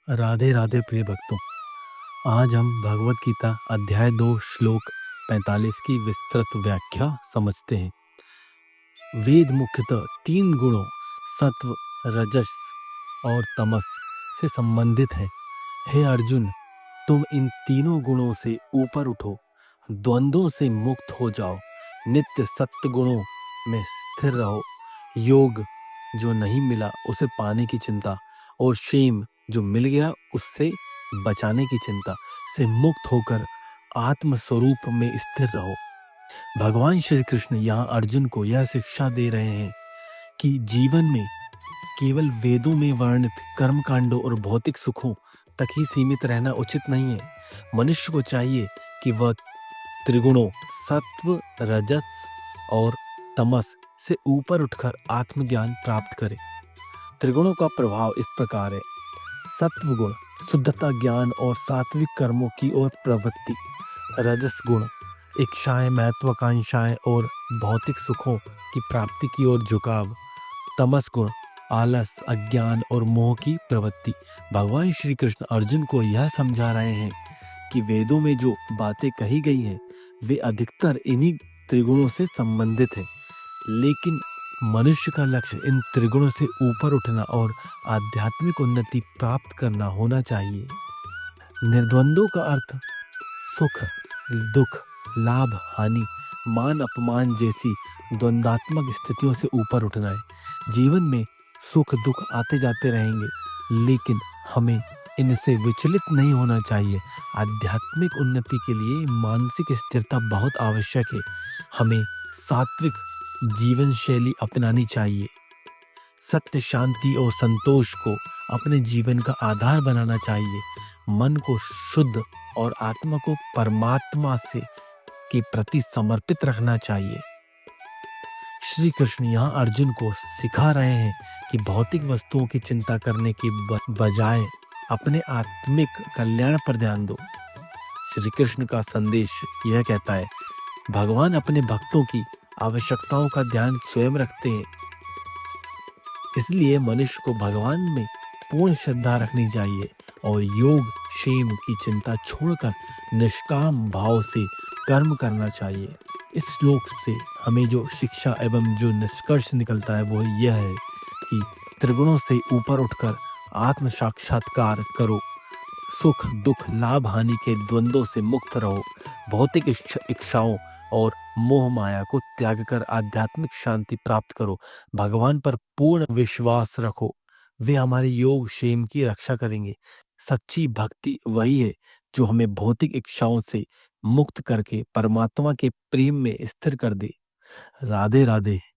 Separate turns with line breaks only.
राधे राधे प्रिय भक्तों। आज हम भगवत गीता अध्याय 2 श्लोक 45 की विस्तृत व्याख्या समझते हैं। वेद मुख्यतः 3 गुणों सत्व, रजस और तमस से संबंधित है। हे अर्जुन, तुम इन तीनों गुणों से ऊपर उठो, द्वंद्वों से मुक्त हो जाओ, नित्य सत्य गुणों में स्थिर रहो। योग जो नहीं मिला उसे पाने की चिंता और क्षेम जो मिल गया उससे बचाने की चिंता से मुक्त होकर आत्म स्वरूप में स्थिर रहो। भगवान श्री कृष्ण यहाँ अर्जुन को यह शिक्षा दे रहे हैं कि जीवन में केवल वेदों में वर्णित कर्म कांडों और भौतिक सुखों तक ही सीमित रहना उचित नहीं है। मनुष्य को चाहिए कि वह त्रिगुणों सत्व, रजस और तमस से ऊपर उठकर आत्मज्ञान प्राप्त करे। त्रिगुणों का प्रभाव इस प्रकार है। सत्व गुण शुद्धता, ज्ञान और सात्विक कर्मों की ओर प्रवृत्ति। रजस गुण इच्छाएं, महत्वाकांक्षाएं और भौतिक सुखों की प्राप्ति की ओर झुकाव। तमस गुण आलस, अज्ञान और मोह की प्रवृत्ति। भगवान श्री कृष्ण अर्जुन को यह समझा रहे हैं कि वेदों में जो बातें कही गई हैं वे अधिकतर इन्हीं त्रिगुणों से संबंधित है, लेकिन मनुष्य का लक्ष्य इन त्रिगुणों से ऊपर उठना और आध्यात्मिक उन्नति प्राप्त करना होना चाहिए। निर्द्वंदों का अर्थ सुख, दुख, लाभ, हानि, मान अपमान जैसी द्वंद्वात्मक स्थितियों से ऊपर उठना है। जीवन में सुख दुख आते जाते रहेंगे, लेकिन हमें इनसे विचलित नहीं होना चाहिए। आध्यात्मिक उन्नति के लिए मानसिक स्थिरता बहुत आवश्यक है। हमें सात्विक जीवन शैली अपनानी चाहिए। सत्य, शांति और संतोष को अपने जीवन का आधार बनाना चाहिए। मन को शुद्ध और आत्मा को परमात्मा से के प्रति समर्पित रखना चाहिए। श्री कृष्ण यहाँ अर्जुन को सिखा रहे हैं कि भौतिक वस्तुओं की चिंता करने के बजाय अपने आत्मिक कल्याण पर ध्यान दो। श्री कृष्ण का संदेश यह कहता है, भगवान अपने भक्तों की आवश्यकताओं का ध्यान स्वयं रखते हैं। इसलिए मनुष्य को भगवान में पूर्ण श्रद्धा रखनी चाहिए और योग क्षेम की चिंता छोड़कर निष्काम भाव से कर्म करना चाहिए। इस श्लोक से हमें जो शिक्षा एवं जो निष्कर्ष निकलता है वो यह है कि त्रिगुणों से ऊपर उठकर आत्म साक्षात्कार करो। सुख दुख, लाभ हानि के द्वंद्वों से मुक्त रहो। भौतिक इच्छाओं और मोह माया को त्याग कर आध्यात्मिक शांति प्राप्त करो। भगवान पर पूर्ण विश्वास रखो, वे हमारे योग क्षेम की रक्षा करेंगे। सच्ची भक्ति वही है जो हमें भौतिक इच्छाओं से मुक्त करके परमात्मा के प्रेम में स्थिर कर दे। राधे राधे।